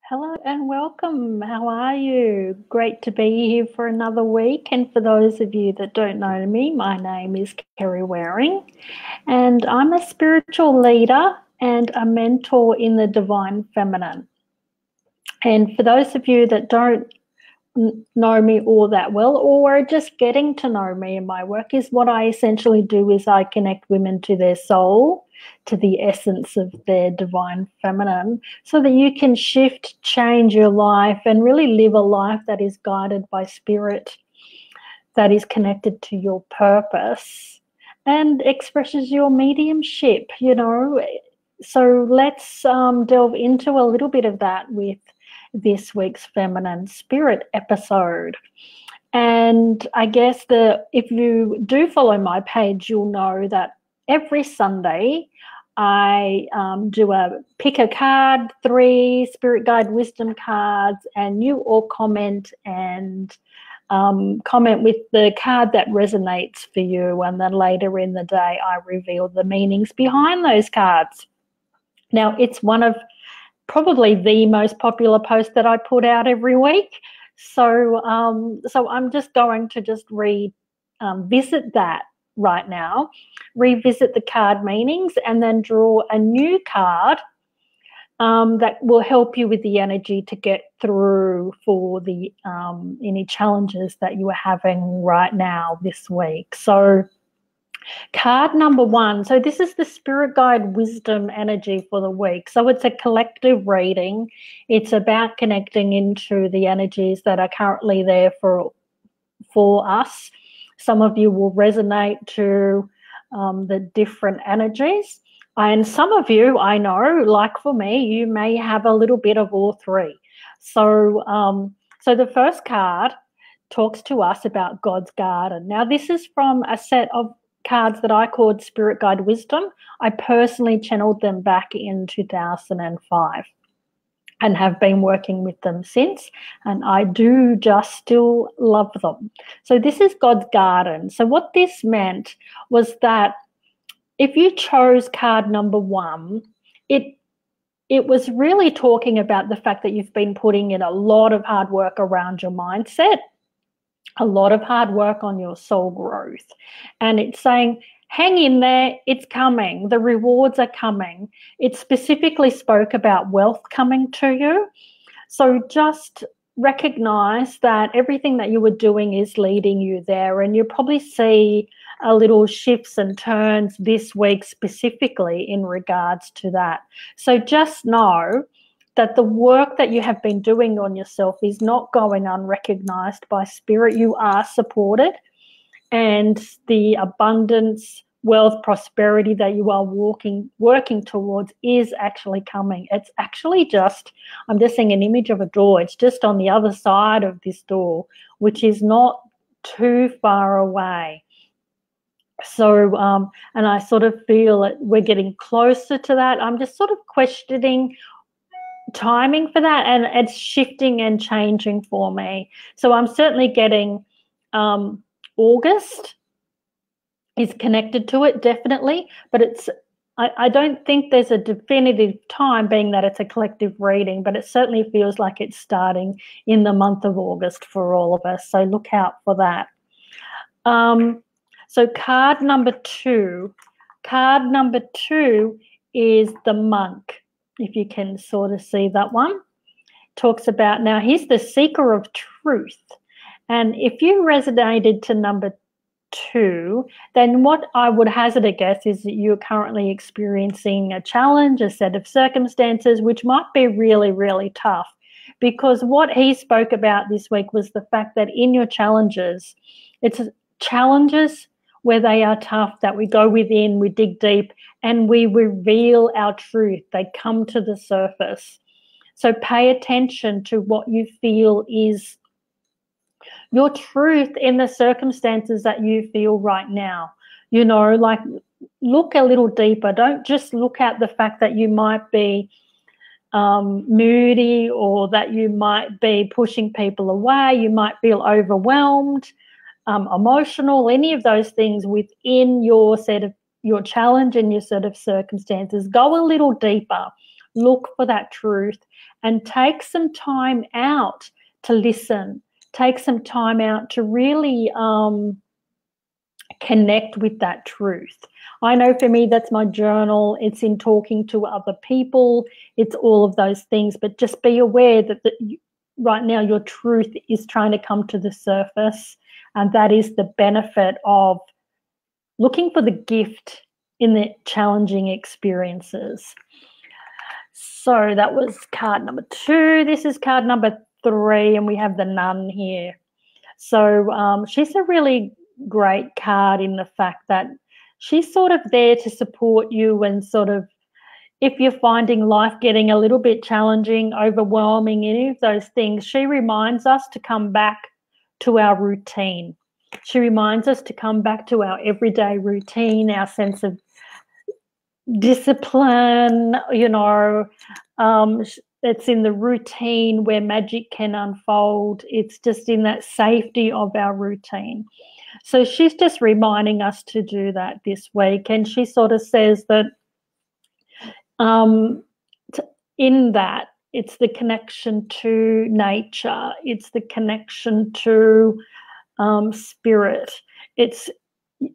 Hello and welcome. How are you? Great to be here for another week. And for those of you that don't know me, my name is Kerry Waring, and I'm a spiritual leader and a mentor in the Divine Feminine. And for those of you that don't know me all that well or are just getting to know me and my work, is what I essentially do is I connect women to their soul, to the essence of their divine feminine, so that you can shift, change your life and really live a life that is guided by spirit, that is connected to your purpose and expresses your mediumship, So let's delve into a little bit of that with this week's Feminine Spirit episode. And I guess if you do follow my page, you'll know that every Sunday I do a pick a card, 3 spirit guide wisdom cards, and you all comment and comment with the card that resonates for you. And then later in the day, I reveal the meanings behind those cards. Now, it's one of probably the most popular post that I put out every week. So I'm just going to visit that right now, revisit the card meanings, and then draw a new card that will help you with the energy to get through for the any challenges that you are having right now this week. So card number 1. So this is the Spirit Guide Wisdom energy for the week. So it's a collective reading. It's about connecting into the energies that are currently there for us. Some of you will resonate to the different energies. And some of you, I know, like for me, you may have a little bit of all 3. So the first card talks to us about God's garden. Now, this is from a set of cards that I called Spirit Guide Wisdom. I personally channeled them back in 2005 and have been working with them since, and I do just still love them. So this is God's garden. So what this meant was that if you chose card number 1, it was really talking about the fact that you've been putting in a lot of hard work around your mindset, a lot of hard work on your soul growth. And it's saying, hang in there, it's coming. The rewards are coming. It specifically spoke about wealth coming to you. So just recognize that everything that you were doing is leading you there. And you probably see a little shifts and turns this week specifically in regards to that. So just know that the work that you have been doing on yourself is not going unrecognized by spirit. You are supported, and the abundance, wealth, prosperity that you are working towards is actually coming. It's actually I'm just seeing an image of a door. It's just on the other side of this door, which is not too far away. So, and I sort of feel that we're getting closer to that. I'm just sort of questioning timing for that, and it's shifting and changing for me. So I'm certainly getting August is connected to it, definitely, but I don't think there's a definitive time, being that it's a collective reading, but it certainly feels like it's starting in the month of August for all of us. So look out for that. So card number 2 is the Monk. If you can sort of see that one, talks about, now he's the seeker of truth. And if you resonated to number 2, then what I would hazard a guess is that you're currently experiencing a challenge, a set of circumstances, which might be really, really tough. Because what he spoke about this week was the fact that in your challenges, it's challenges where they are tough, that we go within, we dig deep, and we reveal our truth. They come to the surface. So pay attention to what you feel is your truth in the circumstances that you feel right now. Like, look a little deeper. Don't just look at the fact that you might be moody, or that you might be pushing people away, you might feel overwhelmed, emotional, any of those things within your challenge and your set of circumstances. Go a little deeper. look for that truth, and take some time out to listen. Take some time out to really connect with that truth. I know for me, that's my journal. It's in talking to other people. It's all of those things. But just be aware that right now your truth is trying to come to the surface. And that is the benefit of looking for the gift in the challenging experiences. So that was card number 2. This is card number 3, and we have the Nun here. So she's a really great card in the fact that she's sort of there to support you, and sort of if you're finding life getting a little bit challenging, overwhelming, any of those things, she reminds us to come back to our routine. She reminds us to come back to our everyday routine, our sense of discipline, it's in the routine where magic can unfold. It's just in that safety of our routine. So she's just reminding us to do that this week. And she sort of says that in that, it's the connection to nature. It's the connection to spirit.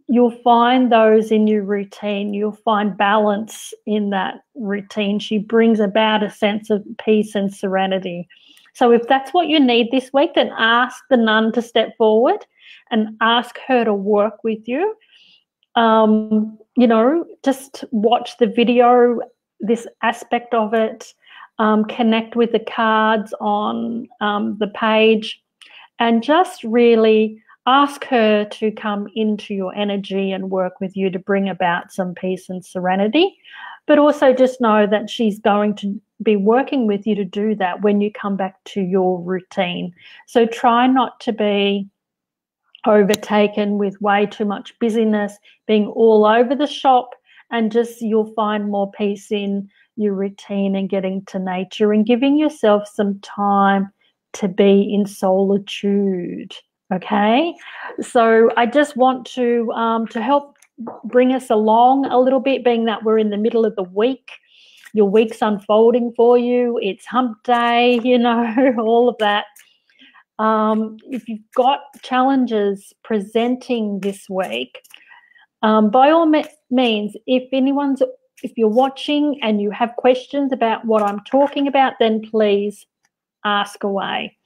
You'll find those in your routine. You'll find balance in that routine. She brings about a sense of peace and serenity. So if that's what you need this week, then ask the Nun to step forward and ask her to work with you. Just watch the video, this aspect of it, connect with the cards on the page, and just really ask her to come into your energy and work with you to bring about some peace and serenity. But also just know that she's going to be working with you to do that when you come back to your routine. So try not to be overtaken with way too much busyness, being all over the shop, and just you'll find more peace in your routine and getting to nature and giving yourself some time to be in solitude. Okay, so I just want to help bring us along a little bit, being that we're in the middle of the week. Your week's unfolding for you. It's hump day, all of that. If you've got challenges presenting this week, by all means, if you're watching and you have questions about what I'm talking about, then please ask away.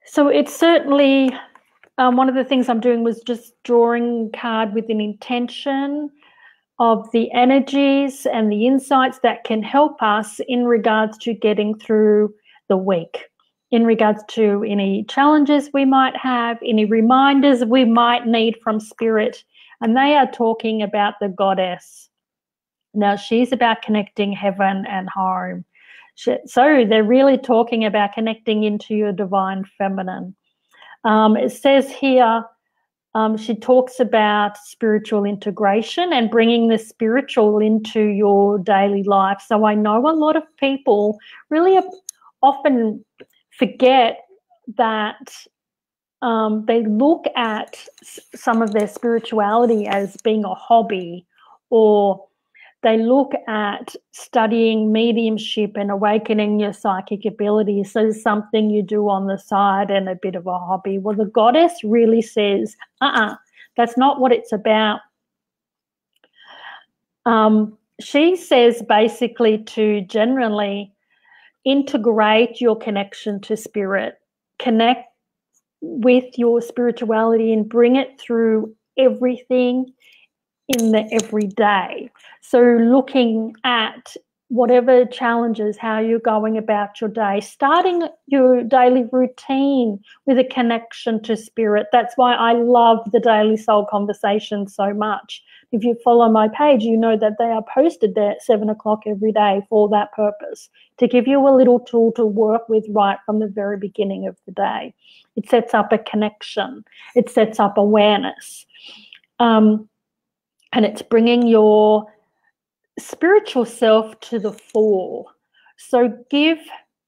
So it's certainly one of the things I'm doing was just drawing a card with an intention of the energies and the insights that can help us in regards to getting through the week, in regards to any challenges we might have, any reminders we might need from Spirit. And they are talking about the Goddess. Now, she's about connecting heaven and home. So they're really talking about connecting into your divine feminine. It says here, she talks about spiritual integration and bringing the spiritual into your daily life. So I know a lot of people really often forget that they look at some of their spirituality as being a hobby, or they look at studying mediumship and awakening your psychic abilities as something you do on the side and a bit of a hobby. Well, the Goddess really says, that's not what it's about. She says basically to generally integrate your connection to spirit, connect with your spirituality and bring it through everything in the everyday. So looking at whatever challenges, how you're going about your day, starting your daily routine with a connection to spirit. That's why I love the Daily Soul Conversations so much. If you follow my page, you know that they are posted there at 7 o'clock every day for that purpose, to give you a little tool to work with right from the very beginning of the day. It sets up a connection. It sets up awareness. And it's bringing your spiritual self to the fore. So give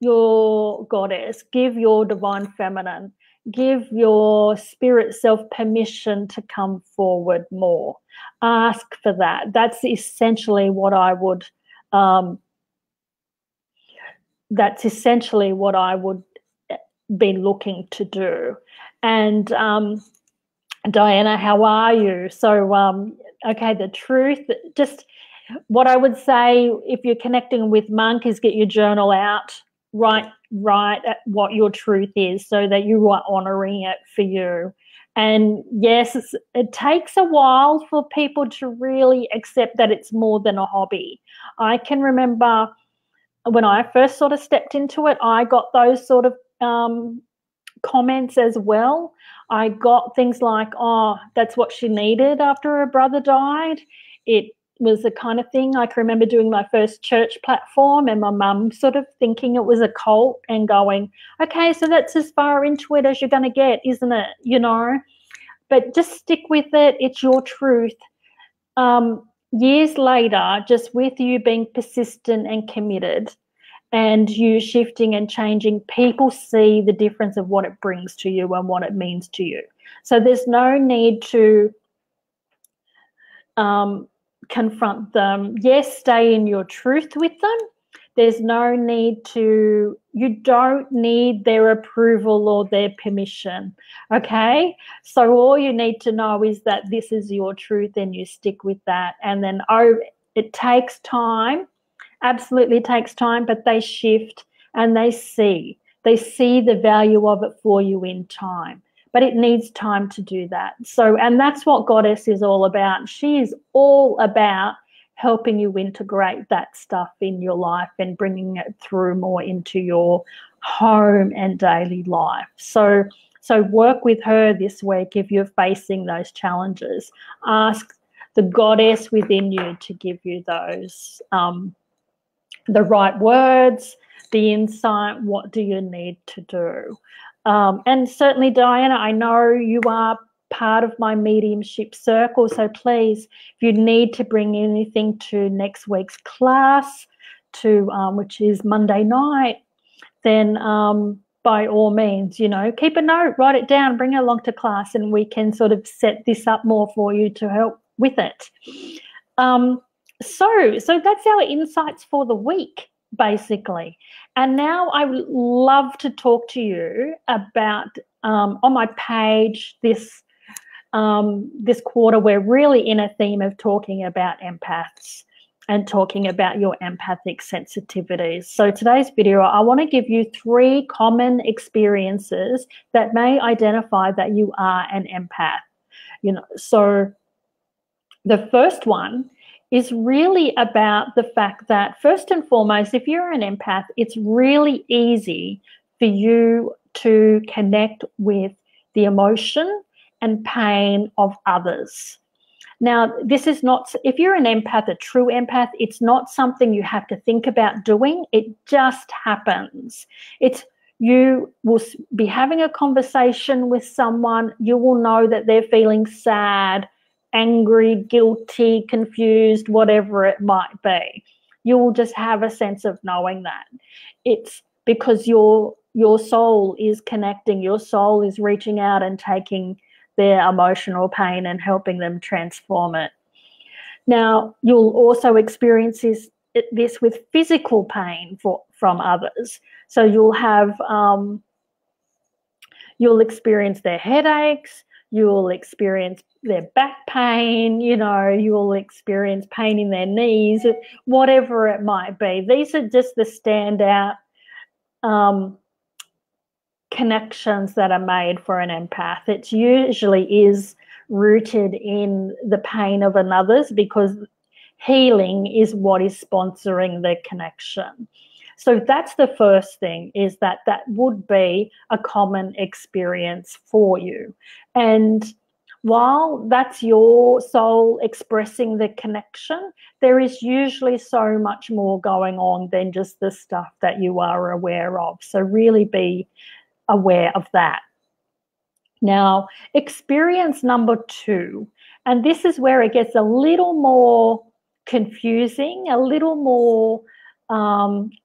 your Goddess, give your divine feminine, give your spirit self permission to come forward more. Ask for that. That's essentially what I would be looking to do. And Diana, how are you? So okay, the truth, just what I would say, if you're connecting with Monk, is get your journal out, write at what your truth is, so that you are honouring it for you. And yes, it takes a while for people to really accept that it's more than a hobby. I can remember when I first sort of stepped into it, I got those sort of comments as well. I got things like, oh, that's what she needed after her brother died. It was the kind of thing. I can remember doing my first church platform and my mum sort of thinking it was a cult and going, okay, so that's as far into it as you're going to get, isn't it? You know, but just stick with it. It's your truth. Years later, just with you being persistent and committed and you shifting and changing, people see the difference of what it brings to you and what it means to you. So there's no need to confront them. Yes, stay in your truth with them. There's no need to, you don't need their approval or their permission, okay? So all you need to know is that this is your truth and you stick with that. And then, oh, it takes time, absolutely takes time, but they shift and they see the value of it for you in time. But it needs time to do that. So, and that's what Goddess is all about. She is all about helping you integrate that stuff in your life and bringing it through more into your home and daily life. So work with her this week if you're facing those challenges. Ask the Goddess within you to give you those, the right words, the insight. What do you need to do? And certainly, Diana, I know you are part of my mediumship circle, so please, if you need to bring anything to next week's class, to which is Monday night, then by all means, you know, keep a note, write it down, bring it along to class, and we can sort of set this up more for you to help with it. So that's our insights for the week, basically. And now I would love to talk to you about, on my page this quarter, we're really in a theme of talking about empaths and talking about your empathic sensitivities. So today's video, I want to give you 3 common experiences that may identify that you are an empath. You know, so the first one is really about the fact that, first and foremost, if you're an empath, it's really easy for you to connect with the emotion and pain of others. Now, this is not, if you're an empath, a true empath, it's not something you have to think about doing. It just happens. You will be having a conversation with someone, you will know that they're feeling sad, angry, guilty, confused, whatever it might be. You will just have a sense of knowing that. It's because your soul is connecting, your soul is reaching out and taking their emotional pain and helping them transform it. Now, you'll also experience this with physical pain from others. So you'll experience their headaches, you'll experience their back pain, you know, you'll experience pain in their knees, whatever it might be. These are just the standout connections that are made for an empath. It usually is rooted in the pain of another's, because healing is what is sponsoring the connection. So that's the first thing, is that would be a common experience for you. And while that's your soul expressing the connection, there is usually so much more going on than just the stuff that you are aware of. So really be aware of that. Now, experience number 2, and this is where it gets a little more confusing, a little more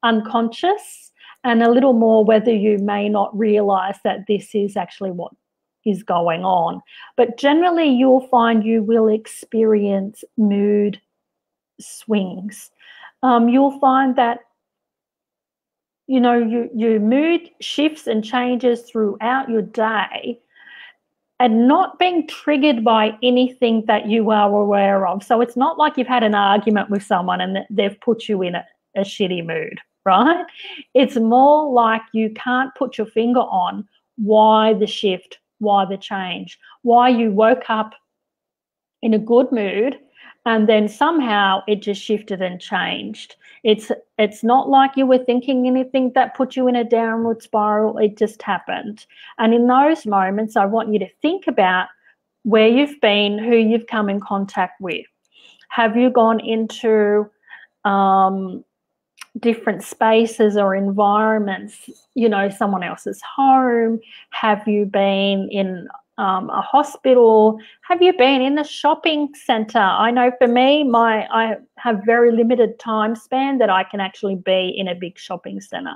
unconscious, and a little more whether you may not realize that this is actually what is going on. But generally, you'll find you will experience mood swings. You'll find that, you know, your mood shifts and changes throughout your day and not being triggered by anything that you are aware of. So it's not like you've had an argument with someone and they've put you in a shitty mood, right? It's more like you can't put your finger on why the shift, why the change, why you woke up in a good mood and then somehow it just shifted and changed. It's not like you were thinking anything that put you in a downward spiral. It just happened. And in those moments, I want you to think about where you've been, who you've come in contact with. Have you gone into different spaces or environments, you know, someone else's home? Have you been in a hospital? Have you been in a shopping centre? I know for me, I have very limited time span that I can actually be in a big shopping centre.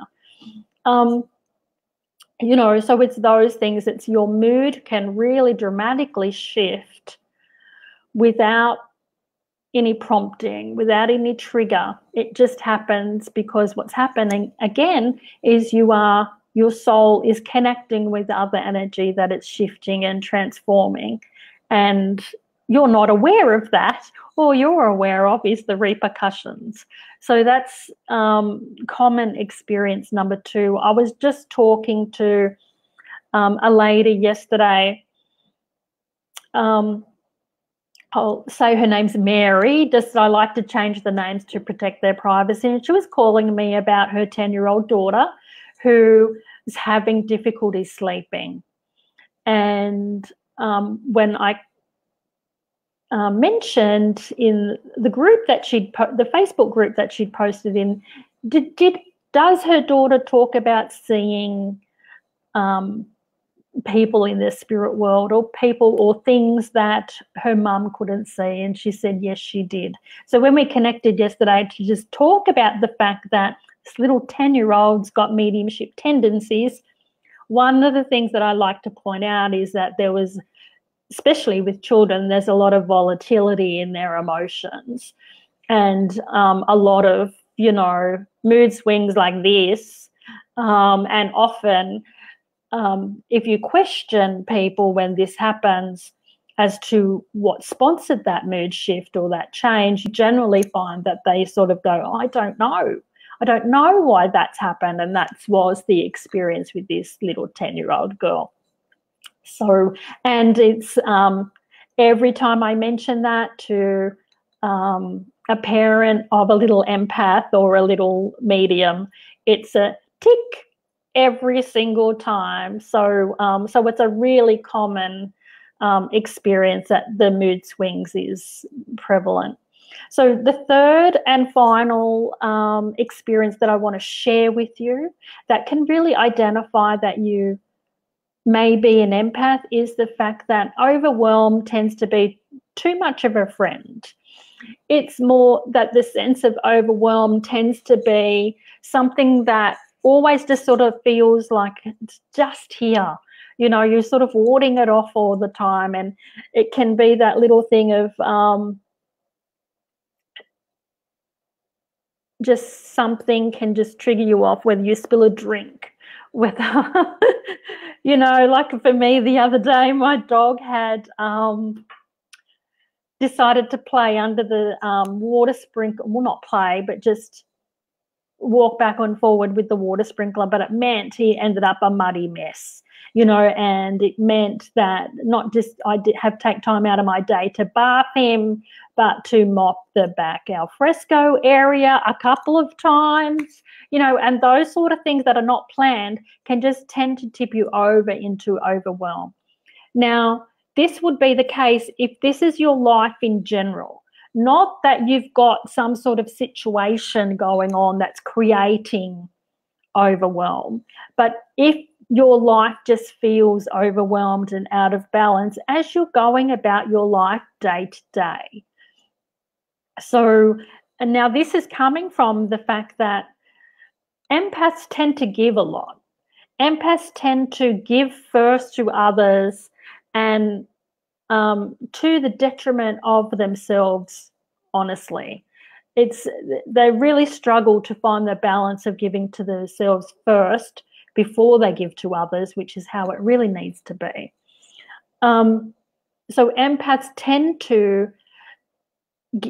You know, so it's those things. It's your mood can really dramatically shift without any prompting, without any trigger. It just happens because what's happening again is your soul is connecting with other energy that it's shifting and transforming, and you're not aware of that. All you're aware of is the repercussions. So that's common experience number 2. I was just talking to a lady yesterday. I'll say her name's Mary, just I like to change the names to protect their privacy. And she was calling me about her 10-year-old daughter who is having difficulty sleeping. And when I mentioned in the group that the Facebook group that she'd posted in, does her daughter talk about seeing people in the spirit world or people or things that her mum couldn't see? And she said yes, she did. So when we connected yesterday to just talk about the fact that this little 10-year-old's got mediumship tendencies, one of the things that I like to point out is that there was, especially with children, there's a lot of volatility in their emotions and a lot of, you know, mood swings like this, and often if you question people when this happens as to what sponsored that mood shift or that change, you generally find that they sort of go, oh, I don't know why that's happened. And that was the experience with this little 10-year-old girl. So, and it's every time I mention that to a parent of a little empath or a little medium, it's a tick every single time. So so it's a really common experience that the mood swings is prevalent. So the third and final experience that I want to share with you that can really identify that you may be an empath is the fact that overwhelm tends to be too much of a friend. It's more that the sense of overwhelm tends to be something that always just sort of feels like it's just here. You know, you're sort of warding it off all the time, and it can be that little thing of just something can just trigger you off, whether you spill a drink, whether, you know, like for me the other day, my dog had decided to play under the water sprinkler, well, not play, but just walk back and forward with the water sprinkler, but it meant he ended up a muddy mess, you know, and it meant that not just I did have to take time out of my day to bath him, but to mop the back al fresco area a couple of times, you know, and those sort of things that are not planned can just tend to tip you over into overwhelm. Now, this would be the case if this is your life in general. Not that you've got some sort of situation going on that's creating overwhelm, but if your life just feels overwhelmed and out of balance as you're going about your life day to day. So, and now this is coming from the fact that empaths tend to give a lot. Empaths tend to give first to others and to the detriment of themselves, honestly. They really struggle to find the balance of giving to themselves first before they give to others, which is how it really needs to be. So empaths tend to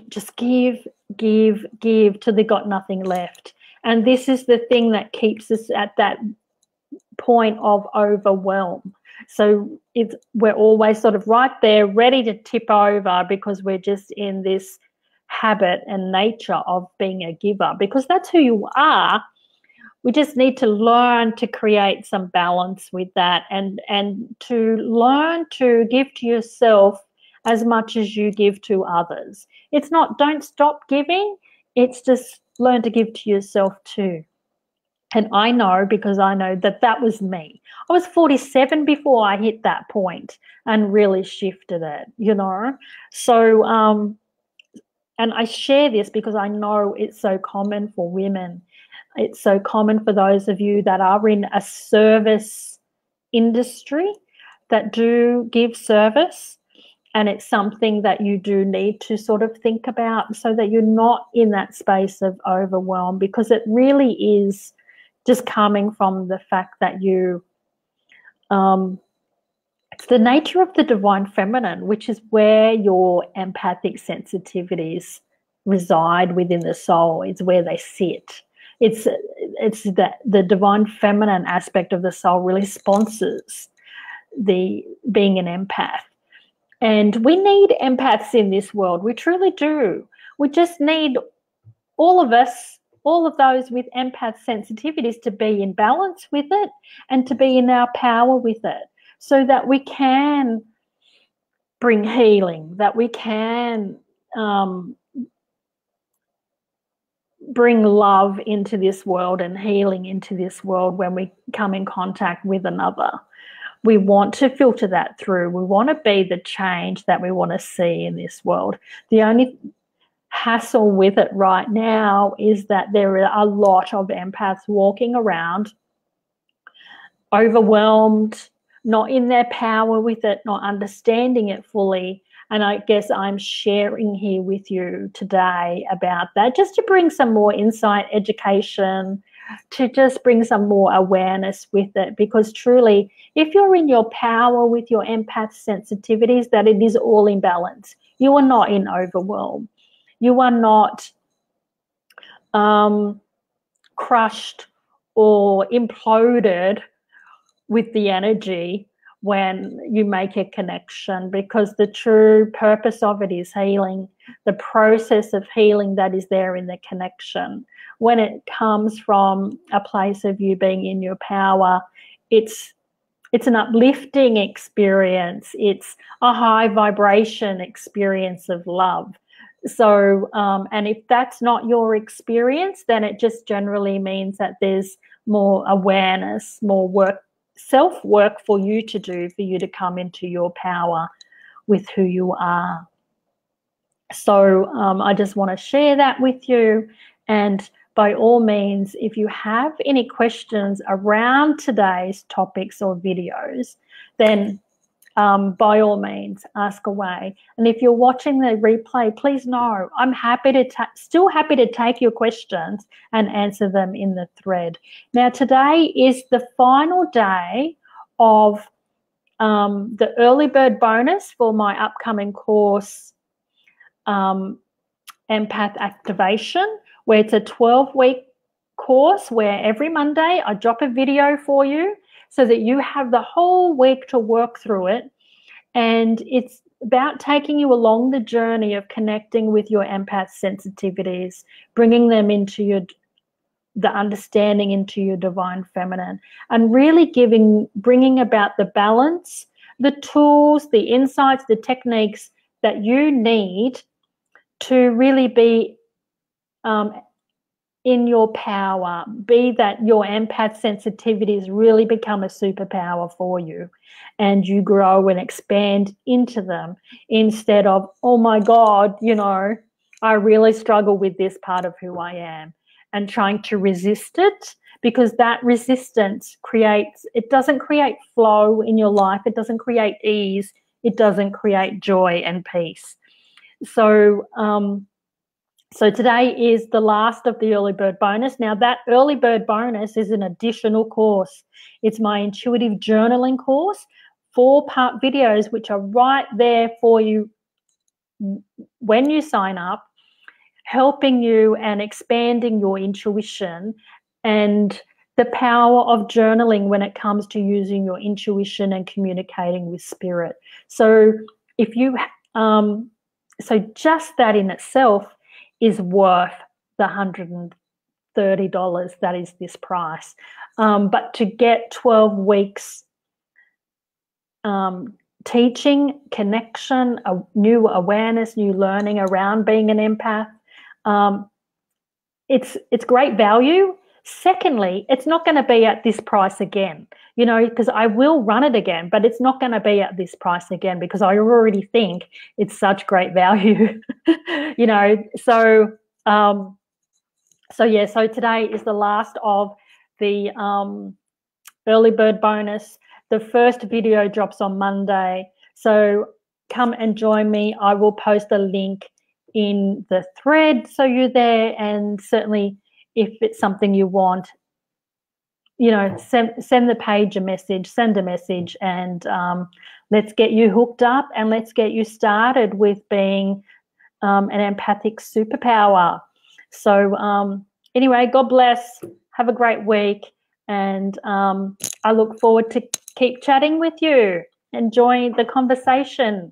just give till they got nothing left. And this is the thing that keeps us at that point of overwhelm. So we're always sort of right there, ready to tip over, because we're just in this habit and nature of being a giver, because that's who you are. We just need to learn to create some balance with that, and to learn to give to yourself as much as you give to others. It's not don't stop giving, it's just learn to give to yourself too. And I know, because I know that was me. I was 47 before I hit that point and really shifted it, you know. So, and I share this because I know it's so common for women. It's so common for those of you that are in a service industry that do give service. And it's something that you do need to sort of think about so that you're not in that space of overwhelm, because it really is just coming from the fact that it's the nature of the divine feminine, which is where your empathic sensitivities reside within the soul. It's where they sit. It's the divine feminine aspect of the soul really sponsors the being an empath. And we need empaths in this world. We truly do. We just need all of us, all of those with empath sensitivities, to be in balance with it and to be in our power with it, so that we can bring healing, that we can bring love into this world and healing into this world when we come in contact with another. We want to filter that through. We want to be the change that we want to see in this world. The only hassle with it right now is that there are a lot of empaths walking around overwhelmed, not in their power with it, not understanding it fully. And I guess I'm sharing here with you today about that, just to bring some more insight, education, to just bring some more awareness with it. Because truly, if you're in your power with your empath sensitivities, that it is all in balance. You are not in overwhelm. You are not crushed or imploded with the energy when you make a connection, because the true purpose of it is healing, the process of healing that is there in the connection. When it comes from a place of you being in your power, it's an uplifting experience. It's a high vibration experience of love. So, and if that's not your experience, then it just generally means that there's more awareness, more work, self-work for you to do, for you to come into your power with who you are. So I just want to share that with you. And by all means, if you have any questions around today's topics or videos, then by all means, ask away. And if you're watching the replay, please know I'm happy to still happy to take your questions and answer them in the thread. Now, today is the final day of the early bird bonus for my upcoming course, Empath Activation, where it's a 12-week course where every Monday I drop a video for you so that you have the whole week to work through it. And it's about taking you along the journey of connecting with your empath sensitivities, bringing them into the understanding into your divine feminine, and really bringing about the balance, the tools, the insights, the techniques that you need to really be in your power, be that your empath sensitivities really become a superpower for you and you grow and expand into them, instead of, oh my God, I really struggle with this part of who I am, and trying to resist it because that resistance it doesn't create flow in your life. It doesn't create ease. It doesn't create joy and peace. So, so today is the last of the early bird bonus. Now, that early bird bonus is an additional course. It's my intuitive journaling course, 4-part videos, which are right there for you when you sign up, helping you and expanding your intuition and the power of journaling when it comes to using your intuition and communicating with spirit. So if you, so just that in itself is worth the $130. That is this price. But to get 12 weeks teaching, connection, a new awareness, new learning around being an empath, it's great value. Secondly, it's not going to be at this price again, you know, because I will run it again, but it's not going to be at this price again because I already think it's such great value, you know. So, so today is the last of the early bird bonus. The first video drops on Monday. So come and join me. I will post a link in the thread so you're there, and certainly if it's something you want, you know, send the page a message, send a message, and let's get you hooked up and let's get you started with being an empathic superpower. So anyway, God bless. Have a great week, and I look forward to keep chatting with you. Enjoy the conversation.